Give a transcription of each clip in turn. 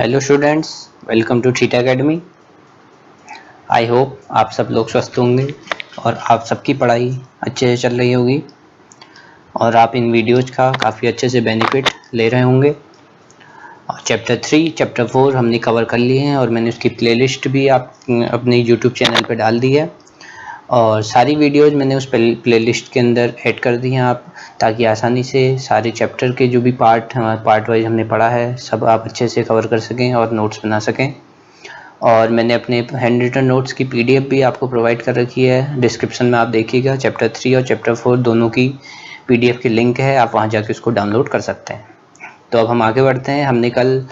Hello students, welcome to Theta Academy. I hope आप सब लोग स्वस्थ होंगे और आप सबकी पढ़ाई अच्छे से चल रही होगी और आप इन वीडियोज़ का काफ़ी अच्छे से बेनिफिट ले रहे होंगे। और चैप्टर 3, चैप्टर 4 हमने कवर कर लिए हैं और मैंने उसकी प्लेलिस्ट भी आप अपने यूट्यूब चैनल पर डाल दी है और सारी वीडियोज़ मैंने उस प्लेलिस्ट के अंदर ऐड कर दी हैं आप, ताकि आसानी से सारे चैप्टर के जो भी पार्ट वाइज हमने पढ़ा है सब आप अच्छे से कवर कर सकें और नोट्स बना सकें। और मैंने अपने हैंड रिटन नोट्स की PDF भी आपको प्रोवाइड कर रखी है, डिस्क्रिप्शन में आप देखिएगा। चैप्टर 3 और चैप्टर 4 दोनों की PDF की लिंक है, आप वहाँ जाके उसको डाउनलोड कर सकते हैं। तो अब हम आगे बढ़ते हैं। हमने कल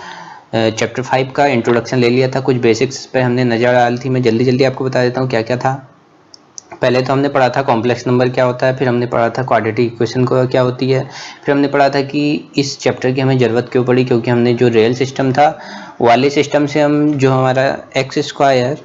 चैप्टर 5 का इंट्रोडक्शन ले लिया था, कुछ बेसिक्स पे हमने नज़र डाली थी। मैं जल्दी आपको बता देता हूँ क्या क्या था। पहले तो हमने पढ़ा था कॉम्प्लेक्स नंबर क्या होता है, फिर हमने पढ़ा था क्वाड्रेटिक इक्वेशन को क्या होती है, फिर हमने पढ़ा था कि इस चैप्टर की हमें ज़रूरत क्यों पड़ी, क्योंकि हमने जो रियल सिस्टम था वाले सिस्टम से हम जो हमारा X square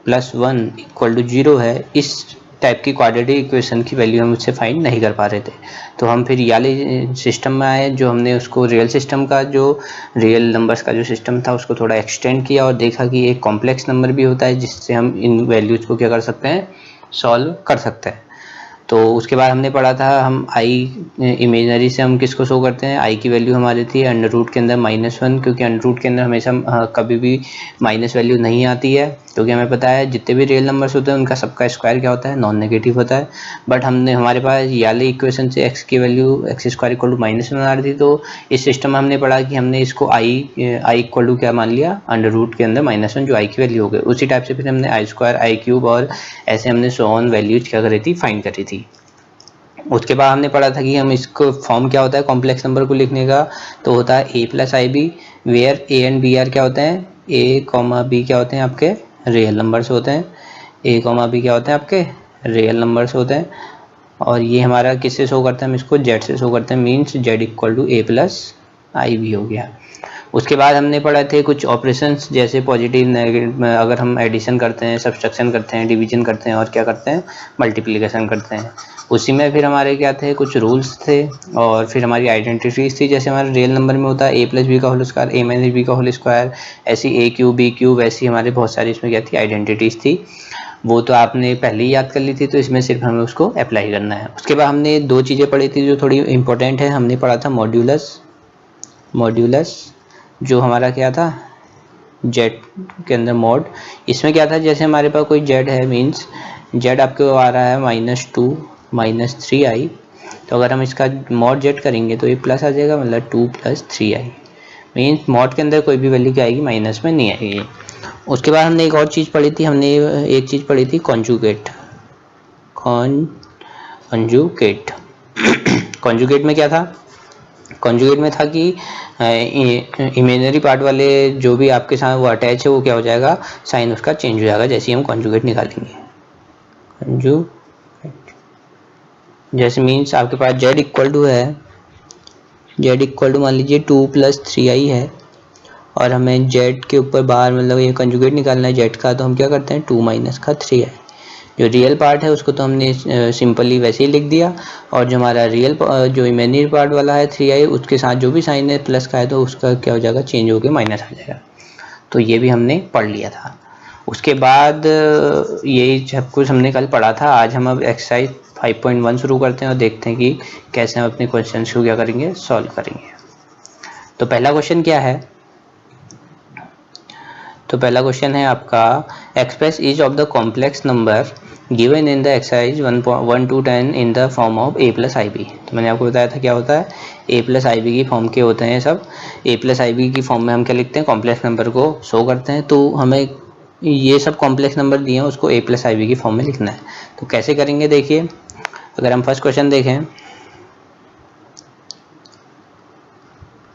plus 1 equal to 0 है, इस टाइप की क्वाड्रेटिक इक्वेशन की वैल्यू हम उससे फाइंड नहीं कर पा रहे थे। तो हम फिर वाले सिस्टम में आए, जो हमने उसको रियल सिस्टम का, जो रियल नंबर्स का जो सिस्टम था उसको थोड़ा एक्सटेंड किया और देखा कि एक कॉम्प्लेक्स नंबर भी होता है जिससे हम इन वैल्यूज़ को क्या कर सकते हैं, सॉल्व कर सकते हैं। तो उसके बाद हमने पढ़ा था हम आई इमेजनरी से हम किसको शो करते हैं। आई की वैल्यू हमारी थी अंडर रूट के अंदर -1, क्योंकि अंडर रूट के अंदर हमेशा कभी भी माइनस वैल्यू नहीं आती है, क्योंकि हमें पता है जितने भी रियल नंबर्स होते हैं उनका सबका स्क्वायर क्या होता है, नॉन नेगेटिव होता है। बट हमारे पास वाले इक्वेशन से एक्स की value X square equal to -1 आ रही थी। तो इस सिस्टम में हमने पढ़ा कि हमने इसको आई इक्वल टू क्या मान लिया, अंडर रूट के अंदर -1 जो आई की वैल्यू हो गई। उसी टाइप से फिर हमने आई स्क्वायर, आई क्यूब और ऐसे हमने सो ऑन वैल्यूज क्या करी थी, फाइंड करी थी। उसके बाद हमने पढ़ा था कि हम इसको फॉर्म क्या होता है कॉम्प्लेक्स नंबर को लिखने का, तो होता है a + ib, where a and b are क्या होते हैं, a, b क्या होते हैं आपके रियल नंबर्स होते हैं, a, b क्या होते हैं आपके रियल नंबर्स होते हैं। और ये हमारा किससे शो करते हैं, हम इसको z से शो करते हैं, means z equal to a + ib हो गया। उसके बाद हमने पढ़ा थे कुछ ऑपरेशंस, जैसे पॉजिटिव नेगेटिव, अगर हम एडिशन करते हैं, सब्सट्रैक्शन करते हैं, डिवीजन करते हैं और क्या करते हैं, मल्टीप्लिकेशन करते हैं। उसी में फिर हमारे क्या थे, कुछ रूल्स थे और फिर हमारी आइडेंटिटीज थी। जैसे हमारे रियल नंबर में होता है a + b का होल स्क्वायर, a - b का होल स्क्वायर, ऐसी a क्यूब, b क्यूब, ऐसी हमारे बहुत सारी इसमें क्या थी, आइडेंटिटीज थी। वो तो आपने पहले ही याद कर ली थी, तो इसमें सिर्फ हमें उसको अप्लाई करना है। उसके बाद हमने दो चीज़ें पढ़ी थी जो थोड़ी इंपॉर्टेंट है। हमने पढ़ा था मॉड्यूलस, जो हमारा क्या था, जेड के अंदर मॉड। इसमें क्या था, जैसे हमारे पास कोई जेड है, मीन्स जेड आपको आ रहा है -2 -3i, तो अगर हम इसका मॉड जेड करेंगे तो ये प्लस आ जाएगा, मतलब 2 + 3i, मीन्स मॉड के अंदर कोई भी वैल्यू क्या आएगी, माइनस में नहीं आएगी। उसके बाद हमने एक और चीज़ पढ़ी थी, एक चीज़ पढ़ी थी कॉन्जुगेट। कॉन्जुगेट में क्या था, कॉन्जुगेट में था कि इमेजिनरी पार्ट वाले जो भी आपके साथ वो अटैच है वो क्या हो जाएगा, साइन उसका चेंज हो जाएगा जैसे ही हम कॉन्जुगेट निकालेंगे। कॉन्जुगेट जैसे मीन्स आपके पास z इक्वल टू है, z इक्वल टू मान लीजिए 2 + 3i है और हमें z के ऊपर बाहर मतलब ये कॉन्जुगेट निकालना है z का, तो हम क्या करते हैं 2 - 3i। जो रियल पार्ट है उसको तो हमने सिंपली वैसे ही लिख दिया, और जो हमारा जो इमेजिनरी पार्ट वाला है 3i, उसके साथ जो भी साइन है प्लस का है तो उसका क्या हो जाएगा, चेंज होकर माइनस आ जाएगा। तो ये भी हमने पढ़ लिया था। उसके बाद यही सब कुछ हमने कल पढ़ा था। आज हम अब एक्सरसाइज 5.1 शुरू करते हैं और देखते हैं कि कैसे हम अपने क्वेश्चन को क्या करेंगे, सॉल्व करेंगे। तो पहला क्वेश्चन क्या है, तो पहला क्वेश्चन है आपका, express each of the complex number given in the exercise 1 to 10 in the form of a + ib। तो मैंने आपको बताया था क्या होता है, a + ib की फॉर्म के होते हैं सब। a + ib की फॉर्म में हम क्या लिखते हैं, कॉम्प्लेक्स नंबर को शो करते हैं। तो हमें ये सब कॉम्प्लेक्स नंबर दिए हैं, उसको a + ib की फॉर्म में लिखना है। तो कैसे करेंगे देखिए, अगर हम फर्स्ट क्वेश्चन देखें,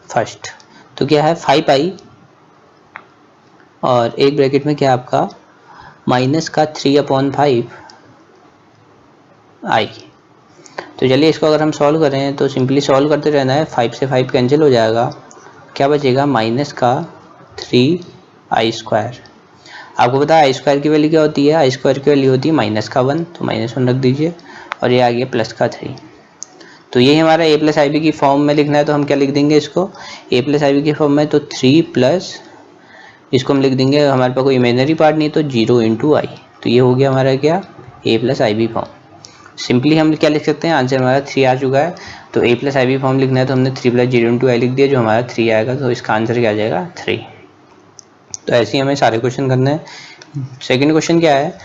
फर्स्ट तो क्या है 5i और एक ब्रैकेट में क्या आपका -3/5i। तो चलिए इसको अगर हम सॉल्व करें तो सिंपली सॉल्व करते रहना है, 5 से 5 कैंसिल हो जाएगा, क्या बचेगा -3i²। आपको पता है आई स्क्वायर की वैल्यू क्या होती है, आई स्क्वायर की वैल्यू होती है -1, तो -1 रख दीजिए और ये आ गया +3। तो ये हमारा a प्लस आई बी की फॉर्म में लिखना है, तो हम क्या लिख देंगे इसको a प्लस आई बी की फॉर्म में, तो 3 प्लस इसको हम लिख देंगे, हमारे पास कोई इमेजिनरी पार्ट नहीं तो 0 इंटू आई, तो ये हो गया हमारा क्या a plus I B form. Simply हम क्या लिख सकते हैं, आंसर हमारा 3 आ चुका है, तो a plus I B form लिखना है तो हमने 3 प्लस 0 इंटू आई लिख दिया, जो हमारा 3 आएगा, तो इसका आंसर क्या आ जाएगा 3। तो ऐसे ही हमें सारे क्वेश्चन करने हैं। सेकंड क्वेश्चन क्या है,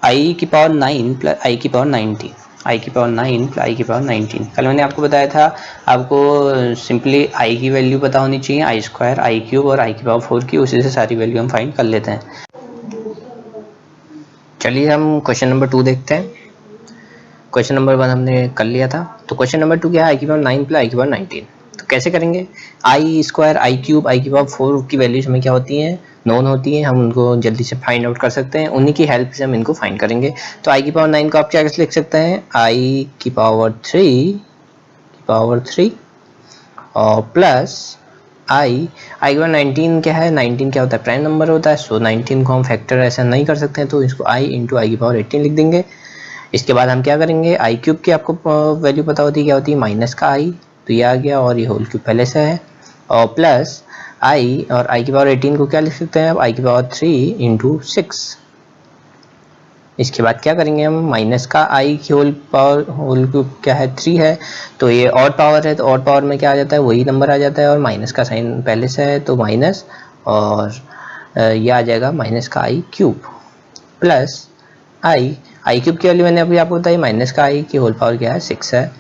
आई की पावर 9 प्लस आई की पावर 19, आई की पावर 9 प्लस आई की पावर 19। कल मैंने आपको बताया था आपको सिंपली आई की वैल्यू पता होनी चाहिए, आई स्क्वायर, आई क्यूब और आई की पावर 4 की, उसी से सारी वैल्यू हम फाइंड कर लेते हैं। चलिए हम क्वेश्चन नंबर 2 देखते हैं। क्वेश्चन नंबर 1 हमने कर लिया था, तो क्वेश्चन नंबर 2 क्या है, आई की पावर 9 प्लस आई की पावर 19। तो कैसे करेंगे, आई स्क्वायर, आई क्यूब, आई की पावर 4 की वैल्यूज हमें क्या होती हैं, नोन होती हैं, हम उनको जल्दी से फाइंड आउट कर सकते हैं, उन्हीं की हेल्प से हम इनको फाइंड करेंगे। तो आई की पावर 9 को आप क्या लिख सकते हैं, आई की पावर 3 और प्लस आई की पावर 19 क्या है, 19 क्या होता है, प्राइम नंबर होता है, सो 19 को हम फैक्टर ऐसा नहीं कर सकते हैं, तो इसको आई इंटू आई की पावर 18 लिख देंगे। इसके बाद हम क्या करेंगे, आई क्यूब की आपको वैल्यू पता होती है क्या होती है, माइनस का आई, तो ये आ गया, और ये होल क्यूब पहले से है, और प्लस आई, और आई की पावर 18 को क्या लिख सकते हैं, आई की पावर 3 इंटू 6। इसके बाद क्या करेंगे हम, माइनस का आई की होल क्यूब क्या है 3 है, तो ये ऑड पावर है, तो ऑड पावर में क्या आ जाता है, वही नंबर आ जाता है, और माइनस का साइन पहले से है तो माइनस, और ये आ जाएगा माइनस का आई क्यूब प्लस आई क्यूब की वैल्यू मैंने अभी आपको बताई, माइनस का आई की होल पावर क्या है 6 है।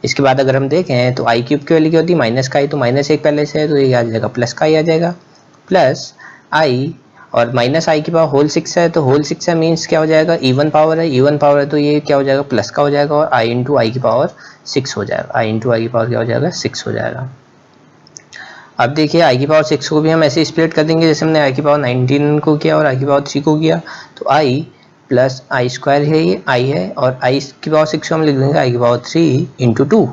इसके बाद अगर हम देखें तो आई क्यूब की वैल्यू क्या होती है, माइनस का आई, तो माइनस 1 पहले से है, तो ये आ जाएगा प्लस का आई आ जाएगा, प्लस आई, और माइनस आई की पावर होल 6 है, तो होल 6 है मीन्स क्या हो जाएगा, इवन पावर है, तो ये क्या हो जाएगा, प्लस का हो जाएगा, और आई इंटू आई की पावर 6 हो जाएगा, आई इंटू आई की पावर क्या हो जाएगा 6 हो जाएगा। अब देखिए आई की पावर 6 को भी हम ऐसे स्प्लिट कर देंगे जैसे हमने आई की पावर 19 को किया और आई की पावर 3 को किया, तो आई प्लस आई स्क्वायर है, ये आई है, और आई की पावर 6 को हम लिख देंगे आई की पावर 3 इंटू 2,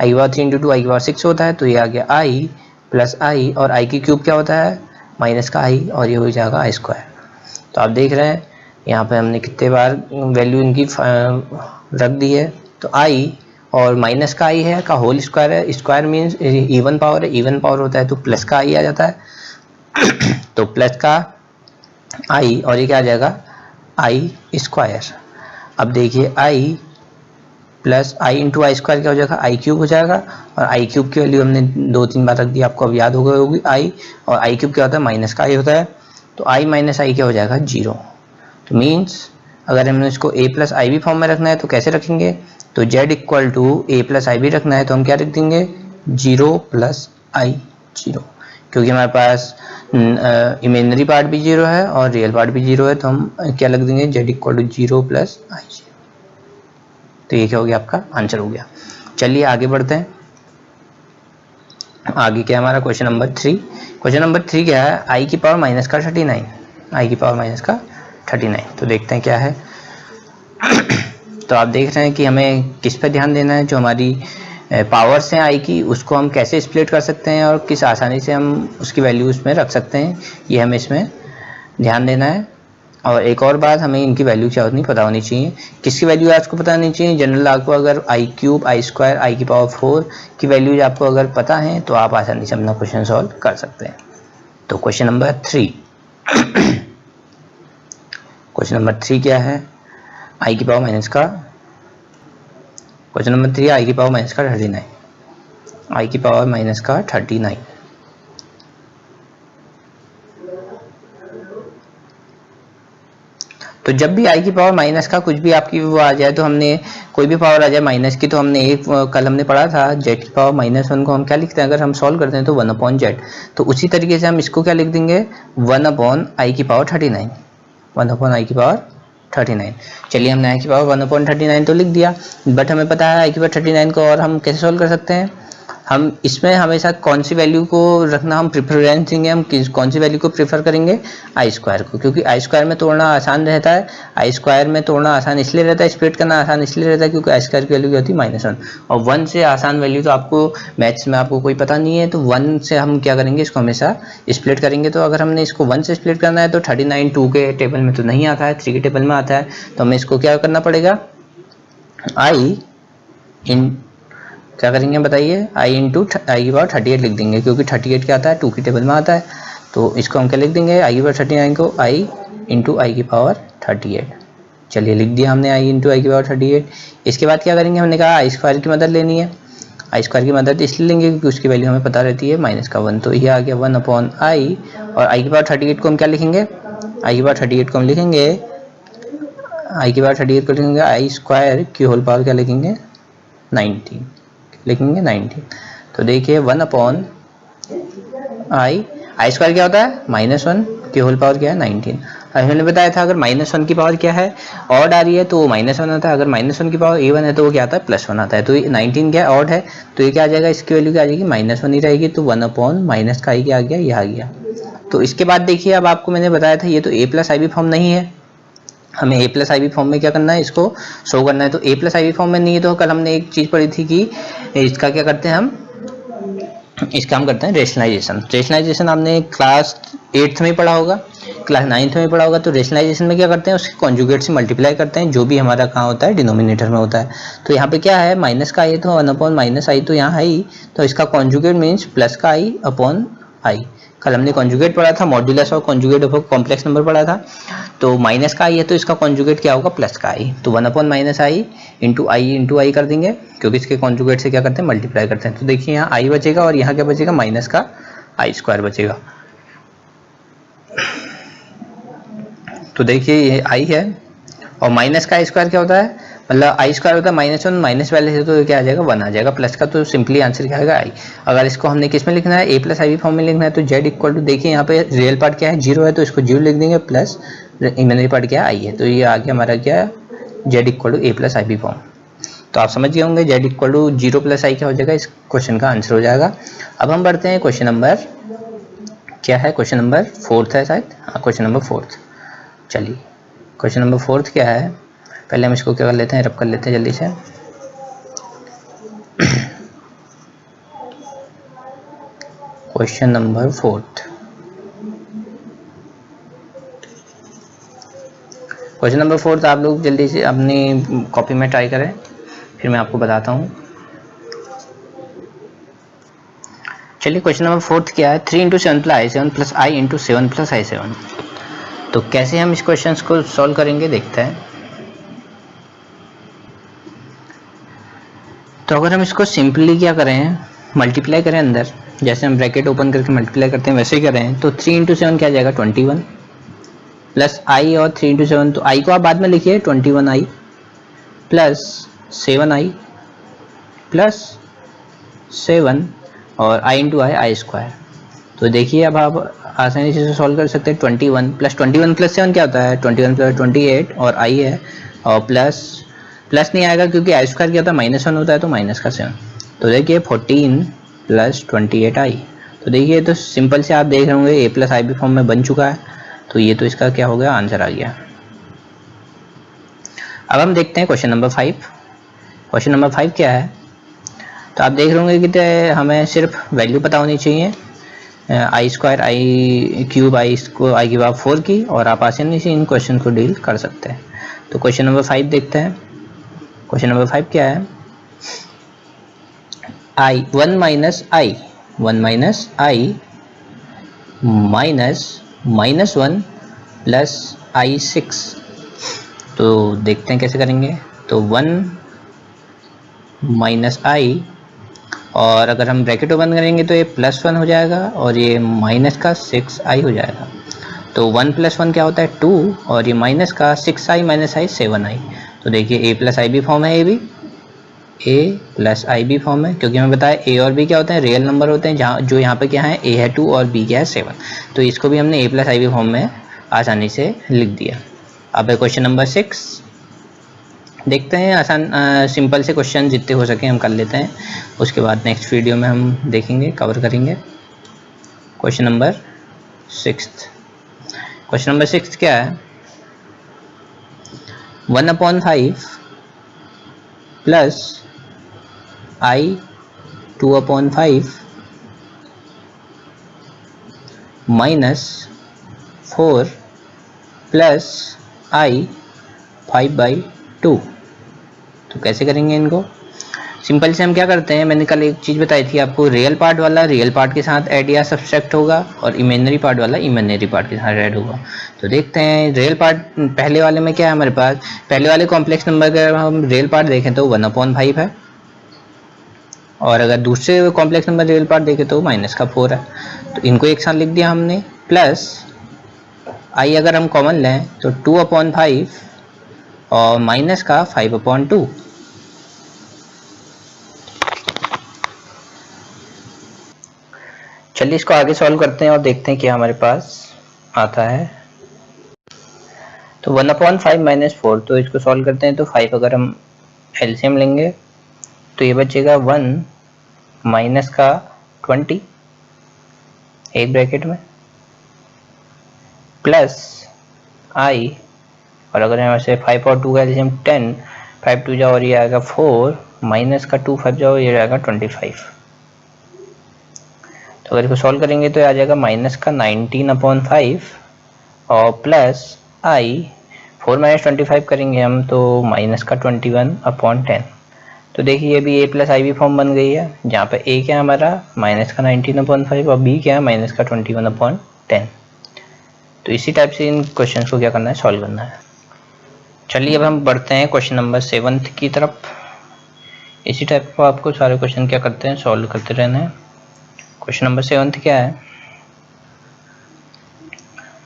आई की पावर 3 इंटू 2 आई की पावर 6 होता है, तो ये आ गया आई प्लस आई, और आई की क्यूब क्या होता है माइनस का आई, और ये हो जाएगा आई स्क्वायर। तो आप देख रहे हैं यहाँ पे हमने कितने बार वैल्यू इनकी रख दी है, तो आई और माइनस का आई है का होल स्क्वायर है, स्क्वायर मीन्स इवन पावर है, इवन पावर होता है तो प्लस का आई आ जाता है तो प्लस का आई, और ये क्या आ जाएगा आई स्क्वायर। अब देखिए आई प्लस आई इंटू आई स्क्वायर क्या हो जाएगा, आई क्यूब हो जाएगा, और आई क्यूब की वैल्यू हमने 2-3 बार रख दी, आपको अब याद हो गई होगी आई, और आई क्यूब क्या होता है माइनस का आई होता है, तो आई माइनस आई क्या हो जाएगा 0। तो मीन्स अगर हमने इसको a plus I B form में रखना है तो कैसे रखेंगे, तो z equal to a plus I B रखना है तो हम क्या रख देंगे 0 प्लस आई 0, क्योंकि हमारे पास इमेजिनरी पार्ट भी 0 है और रियल पार्ट भी 0 है, तो हम क्या लग देंगे z इक्वल टू 0 प्लस आई 0। तो ये क्या हो गया, आपका आंसर हो गया। चलिए आगे बढ़ते हैं। आगे क्या है हमारा क्वेश्चन नंबर 3। क्वेश्चन नंबर 3 क्या है, आई की पावर माइनस का 39, आई की पावर माइनस का 39। तो देखते हैं क्या है तो आप देख रहे हैं कि हमें किस पे ध्यान देना है, जो हमारी पावर्स हैं आई की उसको हम कैसे स्प्लिट कर सकते हैं और किस आसानी से हम उसकी वैल्यू उसमें रख सकते हैं, ये हमें इसमें ध्यान देना है। और एक और बात, हमें इनकी वैल्यू क्या होनी पता होनी चाहिए। किसकी वैल्यू आपको पता होनी चाहिए, जनरल आपको अगर आई क्यूब, आई स्क्वायर, आई की पावर 4 की वैल्यूज आपको अगर पता है तो आप आसानी से अपना क्वेश्चन सॉल्व कर सकते हैं। तो क्वेश्चन नंबर 3 क्वेश्चन नंबर 3 क्या है, आई की पावर माइनस का, क्वेश्चन नंबर 3 आई की पावर माइनस का 39, आई की पावर माइनस का 39। तो जब भी आई की पावर माइनस का कुछ भी आपकी वो आ जाए, तो हमने कोई भी पावर आ जाए माइनस की, तो हमने एक कल हमने पढ़ा था जेड की पावर -1 को हम क्या लिखते हैं, अगर हम सॉल्व करते हैं तो 1/z। तो उसी तरीके से हम इसको क्या लिख देंगे 1/i की पावर 39, 1/i की पावर 39। चलिए हमने आई की पावर 1/39 तो लिख दिया, बट हमें पता है आई की पावर 39 को और हम कैसे सॉल्व कर सकते हैं। हम इसमें हमेशा कौन सी वैल्यू को रखना हम प्रेफरेंस देंगे, हम कौन सी वैल्यू को प्रेफर करेंगे, आई स्क्वायर को, क्योंकि आई स्क्वायर में तोड़ना आसान रहता है। आई स्क्वायर में तोड़ना आसान इसलिए रहता है, स्प्लिट करना आसान इसलिए रहता है क्योंकि आई स्क्वायर की वैल्यू होती है -1, और 1 से आसान वैल्यू तो आपको मैथ्स में आपको कोई पता नहीं है, तो 1 से हम क्या करेंगे, इसको हमेशा स्प्लिट करेंगे। तो अगर हमने इसको 1 से स्प्लिट करना है तो 39 2 के टेबल में तो नहीं आता है, 3 के टेबल में आता है, तो हमें इसको क्या करना पड़ेगा, आई इन क्या करेंगे बताइए, आई इंटू आई की पावर 38 लिख देंगे, क्योंकि 38 क्या आता है 2 की टेबल में आता है। तो इसको हम क्या लिख देंगे, आई की पावर 39 को आई इंटू आई की पावर 38। चलिए लिख दिया हमने आई इंटू आई की पावर 38। इसके बाद क्या करेंगे, हमने कहा आई स्क्वायर की मदद लेनी है। आई स्क्वायर की मदद इसलिए लेंगे क्योंकि उसकी वैल्यू हमें पता रहती है -1, तो ये आ गया 1 अपॉन आई। और आई की पावर 38 को हम क्या लिखेंगे, आई की पावर 38 को हम लिखेंगे, आई की पावर 38 को लिखेंगे आई स्क्वायर की होल पावर क्या लिखेंगे 19 लिखेंगे 19। तो देखिए 1 अपॉन आई, आई स्क्वायर क्या होता है -1 की होल पावर क्या है 19। अभी मैंने बताया था अगर -1 की पावर क्या है ऑड आ रही है तो वो -1 आता है, अगर -1 की पावर A1 है तो वो क्या आता है +1 आता है। तो 19 क्या ऑड है तो ये क्या आ जाएगा, इसकी वैल्यू क्या आ जाएगी -1 ही रहेगी। तो 1 अपॉन माइनस का आई क्या आ गया, ये आ गया। तो इसके बाद देखिए अब आपको मैंने बताया था ये तो A plus I B form नहीं है, हमें A plus I B form में क्या करना है, इसको शो करना है। तो A plus I B form में नहीं है तो कल हमने एक चीज़ पढ़ी थी कि इसका क्या करते हैं हम, इसका हम करते हैं रेशनलाइजेशन। रेशनलाइजेशन आपने क्लास 8th में पढ़ा होगा, क्लास 9th में पढ़ा होगा। तो रेशनलाइजेशन में क्या करते हैं, उसके कॉन्जुगेट से मल्टीप्लाई करते हैं, जो भी हमारा कहाँ होता है डिनोमिनेटर में होता है। तो यहाँ पे क्या है माइनस का आई तो 1 अपॉन माइनस आई तो यहाँ है ही, तो इसका कॉन्जुगेट मीन्स प्लस का आई अपॉन आई। कल हमने कॉन्जुगेट पढ़ा था, मॉड्यूलस और कॉन्जुगेट ऑफ कॉम्प्लेक्स नंबर पढ़ा था। तो माइनस का आई है तो इसका कॉन्जुगेट क्या होगा प्लस का आई। तो 1 अपॉन माइनस आई इंटू आई कर देंगे, क्योंकि इसके कॉन्जुगेट से क्या करते हैं मल्टीप्लाई करते हैं। तो देखिए यहाँ आई बचेगा और यहाँ क्या बचेगा माइनस का आई स्क्वायर बचेगा। तो देखिए ये आई है और माइनस का आई स्क्वायर क्या होता है, मतलब आई स्क्वायर होता है -1, माइनस वाले से तो क्या आ जाएगा 1 आ जाएगा, प्लस का तो सिंपली आंसर क्या आएगा आई। अगर इसको हमने किस में लिखना है A plus I B form में लिखना है तो Z इक्वल टू, देखिए यहाँ पे रियल पार्ट क्या है 0 है तो इसको 0 लिख देंगे, प्लस इमेजिनरी पार्ट क्या है आई है। तो ये आ गया हमारा क्या है Z equal to A plus I B form. तो आप समझ गए होंगे Z equal to 0 plus I क्या हो जाएगा, इस क्वेश्चन का आंसर हो जाएगा। अब हम बढ़ते हैं क्वेश्चन नंबर क्या है, क्वेश्चन नंबर 4 है शायद, हाँ क्वेश्चन नंबर 4। चलिए क्वेश्चन नंबर 4 क्या है, पहले हम इसको क्या कर लेते हैं, रब कर लेते हैं जल्दी से। क्वेश्चन नंबर 4, क्वेश्चन नंबर 4 आप लोग जल्दी से अपनी कॉपी में ट्राई करें, फिर मैं आपको बताता हूँ। चलिए क्वेश्चन नंबर 4 क्या है, 3 × 7 + i7 + i × 7 + i7। तो कैसे हम इस क्वेश्चन को सॉल्व करेंगे देखते हैं। तो अगर हम इसको सिंपली क्या करें मल्टीप्लाई करें अंदर, जैसे हम ब्रैकेट ओपन करके मल्टीप्लाई करते हैं वैसे ही करें, तो 3 × 7 क्या आ जाएगा 21 प्लस i और 3 × 7, तो i को आप बाद में लिखिए 21i प्लस 7i प्लस 7 और i × i स्क्वायर। तो देखिए अब आप आसानी से सॉल्व कर सकते हैं। 21 + 7 क्या होता है, 21 + 28 और i है, और प्लस नहीं आएगा क्योंकि आई स्क्वायर क्या होता है -1 होता है तो माइनस का 7। तो देखिए 14 + 28i। तो देखिए तो सिंपल से आप देख रहे होंगे A plus I B form में बन चुका है, तो ये तो इसका क्या हो गया आंसर आ गया। अब हम देखते हैं क्वेश्चन नंबर 5। क्वेश्चन नंबर 5 क्या है, तो आप देख रहे होंगे कि हमें सिर्फ वैल्यू पता होनी चाहिए आई स्क्वायर आई क्यूब आई को आई की पावर 4 की, और आप आसानी से इन क्वेश्चन को डील कर सकते हैं। तो क्वेश्चन नंबर 5 देखते हैं। क्वेश्चन नंबर 5 क्या है, i 1 - i minus -1 plus i6। तो देखते हैं कैसे करेंगे। तो 1 - i, और अगर हम ब्रैकेट ओपन करेंगे तो ये +1 हो जाएगा और ये माइनस का 6i हो जाएगा। तो 1 + 1 क्या होता है 2, और ये माइनस का 6i - i 7i। तो देखिए A plus I B form है, ये भी A plus I B form है, क्योंकि हमें बताया A और B क्या होते हैं रियल नंबर होते हैं, जहाँ जो यहाँ पे क्या है A है 2 और B क्या है 7। तो इसको भी हमने A plus I B form में आसानी से लिख दिया। अब क्वेश्चन नंबर 6 देखते हैं। आसान सिंपल से क्वेश्चन जितने हो सके हम कर लेते हैं, उसके बाद नेक्स्ट वीडियो में हम देखेंगे कवर करेंगे। क्वेश्चन नंबर 6, क्वेश्चन नंबर 6 क्या है, 1/5 plus i 2/5 minus 4 plus i 5/2। तो कैसे करेंगे इनको। सिंपल से हम क्या करते हैं, मैंने कल एक चीज़ बताई थी आपको, रियल पार्ट वाला रियल पार्ट के साथ ऐड या सब्सट्रैक्ट होगा और इमेजिनरी पार्ट वाला इमेजिनरी पार्ट के साथ ऐड होगा। तो देखते हैं रियल पार्ट पहले वाले में क्या है हमारे पास, पहले वाले कॉम्प्लेक्स नंबर का हम रियल पार्ट देखें तो 1/5 है, और अगर दूसरे कॉम्प्लेक्स नंबर रियल पार्ट देखें तो -4 है। तो इनको एक साथ लिख दिया हमने, प्लस आई अगर हम कॉमन लें तो 2/5 और माइनस का 5/2। चलिए इसको आगे सॉल्व करते हैं और देखते हैं क्या हमारे पास आता है। तो 1/5 - 4, तो इसको सॉल्व करते हैं। तो 5 अगर हम एलसीएम लेंगे तो ये बचेगा 1 माइनस का 20 एक ब्रैकेट में, प्लस आई, और अगर हम ऐसे 5 और 2 का एलसीएम 10, 5 2 जाओ और ये आएगा 4, माइनस का 2 5 जाओ ये आएगा 25। तो अगर इसको सॉल्व करेंगे तो आ जाएगा माइनस का 19/5 और प्लस आई 4 - 25 करेंगे हम तो माइनस का 21/10। तो देखिए ये भी a प्लस आई भी फॉर्म बन गई है, जहाँ पे a क्या है हमारा माइनस का 19/5 और b क्या है माइनस का 21/10। तो इसी टाइप से इन क्वेश्चन को क्या करना है, सॉल्व करना है। चलिए अब हम बढ़ते हैं क्वेश्चन नंबर 7 की तरफ। इसी टाइप को आपको सारे क्वेश्चन क्या करते हैं, सॉल्व करते रहना है। क्वेश्चन नंबर 7 क्या है,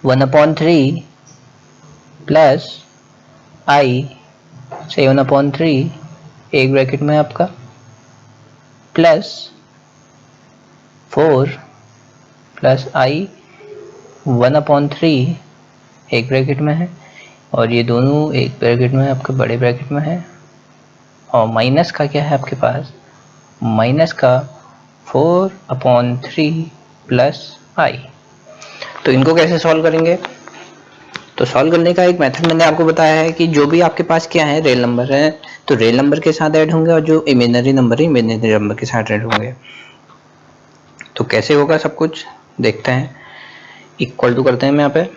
1/3 प्लस आई 7/3 एक ब्रैकेट में आपका, प्लस 4 प्लस आई 1/3 एक ब्रैकेट में है, और ये दोनों एक ब्रैकेट में आपके बड़े ब्रैकेट में है, और माइनस का क्या है आपके पास, माइनस का 4/3 प्लस आई। तो इनको कैसे सॉल्व करेंगे, तो सॉल्व करने का एक मेथड मैंने आपको बताया है कि जो भी आपके पास क्या है रियल नंबर है तो रियल नंबर के साथ ऐड होंगे, और जो इमेजिनरी नंबर है इमेजिनरी नंबर के साथ ऐड होंगे। तो कैसे होगा सब कुछ देखते हैं। इक्वल टू करते हैं हम यहाँ पे,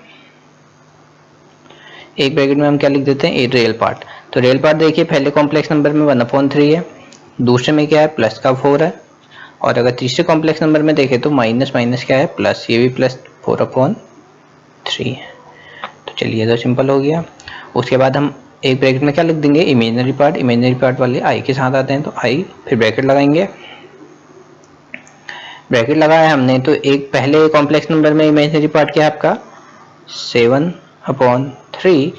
एक ब्रैकेट में हम क्या लिख देते हैं, ए रियल पार्ट। तो रियल पार्ट देखिए पहले कॉम्प्लेक्स नंबर में 1/3 है, दूसरे में क्या है प्लस का 4 है, और अगर तीसरे कॉम्प्लेक्स नंबर में देखें तो माइनस माइनस क्या है प्लस, ये भी प्लस 4/3 है। तो चलिए तो सिंपल हो गया। उसके बाद हम एक ब्रैकेट में क्या लिख देंगे, इमेजिनरी पार्ट वाले आई के साथ आते हैं, तो आई फिर ब्रैकेट लगाएंगे। ब्रैकेट लगाया हमने तो एक पहले कॉम्प्लेक्स नंबर में इमेजिनरी पार्ट क्या है आपका 7/3,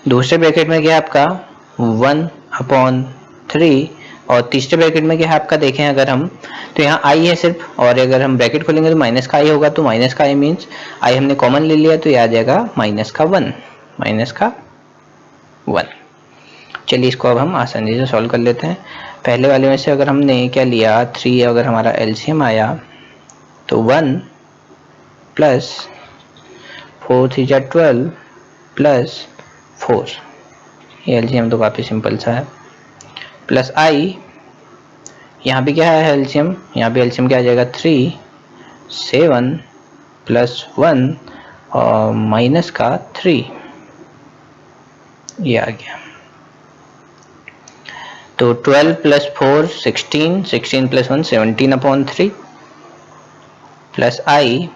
दूसरे ब्रैकेट में क्या है आपका 1/3, और तीसरे ब्रैकेट में क्या है आपका देखें अगर हम तो यहाँ आई है सिर्फ, और अगर हम ब्रैकेट खोलेंगे तो माइनस का आई होगा, तो माइनस का आई मीन्स आई हमने कॉमन ले लिया तो ये आ जाएगा माइनस का 1। चलिए इसको अब हम आसानी से सॉल्व कर लेते हैं। पहले वाले में से अगर हमने क्या लिया 3, अगर हमारा एलसीएम आया तो 1 प्लस 4 3 जा 12 प्लस 4, ये एलसीएम तो काफ़ी सिंपल सा है, प्लस आई, यहाँ भी क्या है एलसीएम, यहाँ भी एलसीएम क्या आ जाएगा 3 7 प्लस 1 और माइनस का 3, ये आ गया। तो 12 plus 4 16, 16 plus 1 17/3 plus I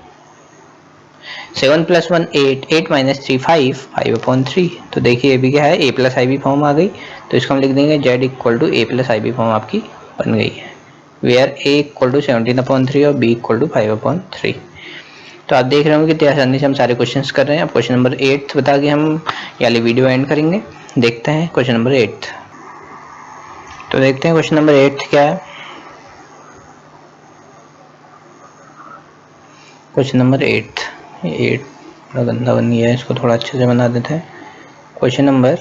7 plus 1 8, 8 minus 3 5, 5/3। तो देखिए ये भी क्या है A plus I B form आ गई, तो इसको हम लिख देंगे z equal to A plus I B form आपकी बन गई है, वेयर a इक्वल टू 17/3 और b इक्वल टू 5/3। तो आप देख रहे होंगे कितनी आसानी से हम सारे क्वेश्चंस कर रहे हैं। अब क्वेश्चन नंबर 8 बता के हम यानी वीडियो एंड करेंगे। देखते हैं क्वेश्चन नंबर 8। तो देखते हैं क्वेश्चन नंबर 8 क्या है। क्वेश्चन नंबर 8 बड़ा गंदा बन गया है, इसको थोड़ा अच्छे से बना देते हैं। क्वेश्चन नंबर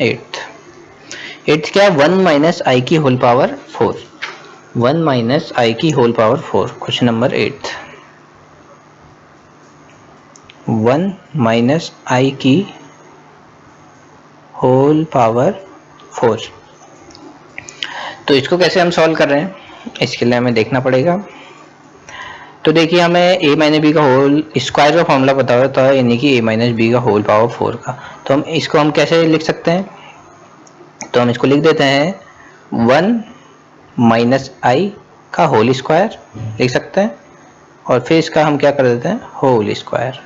8 क्या है, 1 माइनस आई की होल पावर 4, 1 माइनस आई की whole power 4। Question number 8 1 minus i की होल पावर 4। तो इसको कैसे हम सॉल्व कर रहे हैं, इसके लिए हमें देखना पड़ेगा। तो देखिए हमें a माइनस बी का होल स्क्वायर का फॉर्मूला पता होता है, यानी कि a माइनस बी का होल पावर 4 का। तो हम इसको कैसे लिख सकते हैं, तो हम इसको लिख देते हैं 1 माइनस आई का होल स्क्वायर लिख सकते हैं, और फिर इसका हम क्या कर देते हैं, होल स्क्वायर।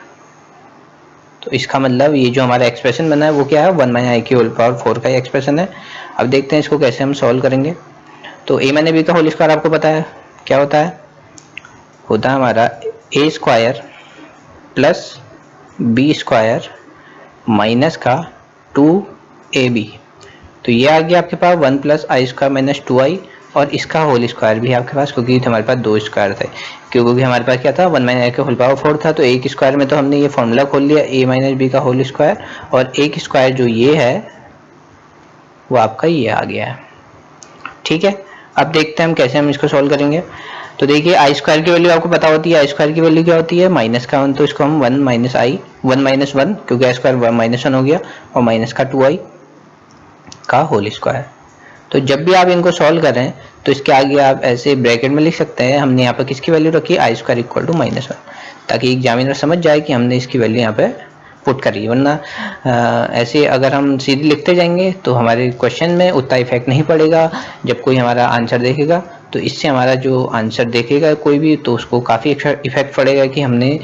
तो इसका मतलब ये जो हमारा एक्सप्रेशन बना है वो क्या है, 1 माइनस आई की होल पावर 4 का एक्सप्रेशन है। अब देखते हैं इसको कैसे हम सॉल्व करेंगे। तो ए माइनस बी का होल स्क्वायर आपको पता है क्या होता है, हमारा a square plus b square minus का 2ab। तो ये आ गया आपके पास 1 plus i square minus 2i, और इसका होल स्क्वायर भी है आपके पास, क्योंकि हमारे पास 2 स्क्वायर थे, क्योंकि हमारे पास क्या था, 1 माइनस आई का होल पावर 4 था। तो एक स्क्वायर में तो हमने ये फॉर्मूला खोल लिया, a माइनस बी का होल स्क्वायर, और एक स्क्वायर जो ये है वो आपका ये आ गया है। ठीक है, अब देखते हैं हम कैसे हम इसको सॉल्व करेंगे। तो देखिए आई स्क्वायर की वैल्यू आपको पता होती है, आई स्क्वायर की वैल्यू क्या होती है, माइनस का 1, तो इसको हम 1 माइनस आई 1 माइनस 1, क्योंकि आई स्क्वायर माइनस 1 हो गया, और माइनस का 2i का होल स्क्वायर। तो जब भी आप इनको सॉल्व करें तो इसके आगे आप ऐसे ब्रैकेट में लिख सकते हैं, हमने यहाँ पर किसकी वैल्यू रखी है, आई स्क्वायर इक्वल टू माइनस 1, ताकि एग्जामिनर समझ जाए कि हमने इसकी वैल्यू यहाँ पे पुट करी। वरना ऐसे अगर हम सीधे लिखते जाएंगे तो हमारे क्वेश्चन में उतना इफेक्ट नहीं पड़ेगा। जब कोई हमारा आंसर देखेगा तो इससे हमारा जो आंसर देखेगा कोई भी, तो उसको काफ़ी इफेक्ट पड़ेगा कि हमने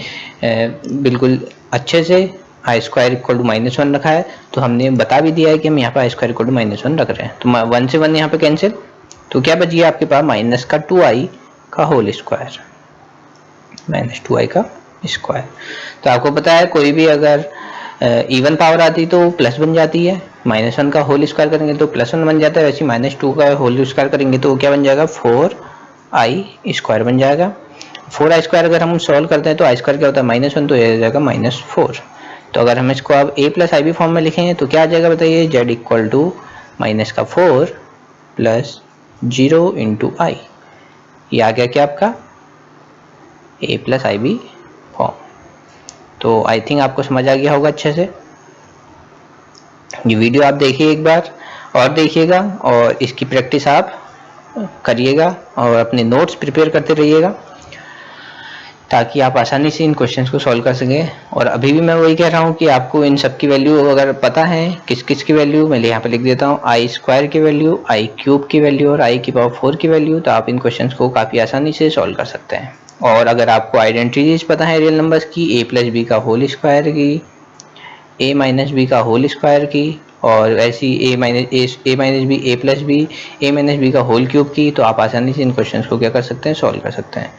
बिल्कुल अच्छे से आई स्क्वायर इक्वल टू माइनस 1 रखा है। तो हमने बता भी दिया है कि हम यहाँ पर आई स्क्वायर इक्वल टू माइनस 1 रख रहे हैं। तो 1 से 1 यहाँ पे कैंसिल, तो क्या बच गया आपके पास, माइनस का 2i का होल स्क्वायर, माइनस 2i का स्क्वायर। तो आपको पता है कोई भी अगर इवन पावर आती तो प्लस बन जाती है, माइनस 1 का होल स्क्वायर करेंगे तो प्लस 1 बन जाता है, वैसे माइनस 2 का होल स्क्वायर करेंगे तो क्या बन जाएगा, 4i स्क्वायर बन जाएगा। 4i स्क्वायर अगर हम सॉल्व करते हैं तो आई स्क्वायर क्या होता है, माइनस 1, तो ये आ जाएगा माइनस 4। तो अगर हम इसको अब a प्लस आई फॉर्म में लिखेंगे तो क्या आ जाएगा बताइए, z इक्वल टू माइनस का 4 प्लस 0 इंटू आई। ये आ गया क्या आपका a plus I B form. तो आई थिंक आपको समझ आ गया होगा अच्छे से। ये वीडियो आप देखिए एक बार और देखिएगा, और इसकी प्रैक्टिस आप करिएगा, और अपने नोट्स प्रिपेयर करते रहिएगा, ताकि आप आसानी से इन क्वेश्चंस को सॉल्व कर सकें। और अभी भी मैं वही कह रहा हूँ कि आपको इन सब की वैल्यू अगर पता है, किस किस की वैल्यू मैं यहाँ पे लिख देता हूँ, आई स्क्वायर की वैल्यू, आई क्यूब की वैल्यू और आई की पावर 4 की वैल्यू, तो आप इन क्वेश्चंस को काफ़ी आसानी से सॉल्व कर सकते हैं। और अगर आपको आइडेंटिटीज पता है रियल नंबर्स की, ए प्लस बी का होल स्क्वायर की, ए माइनस बी का होल स्क्वायर की, और ऐसी ए माइनस बी, ए प्लस बी, ए माइनस बी का होल क्यूब की, तो आप आसानी से इन क्वेश्चंस को क्या कर सकते हैं, सॉल्व कर सकते हैं।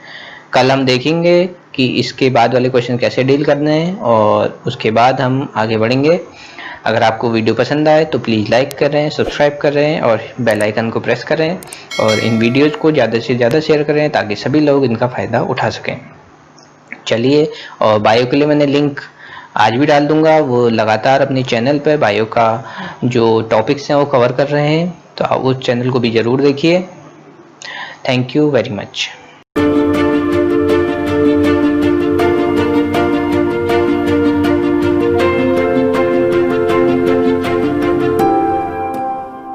कल हम देखेंगे कि इसके बाद वाले क्वेश्चन कैसे डील करने हैं, और उसके बाद हम आगे बढ़ेंगे। अगर आपको वीडियो पसंद आए तो प्लीज़ लाइक करें, सब्सक्राइब करें और बेल आइकन को प्रेस करें, और इन वीडियोज़ को ज़्यादा से ज़्यादा शेयर करें ताकि सभी लोग इनका फ़ायदा उठा सकें। चलिए, और बायो के लिए मैंने लिंक आज भी डाल दूंगा, वो लगातार अपने चैनल पर बायो का जो टॉपिक्स हैं वो कवर कर रहे हैं, तो आप उस चैनल को भी ज़रूर देखिए। Thank you very much.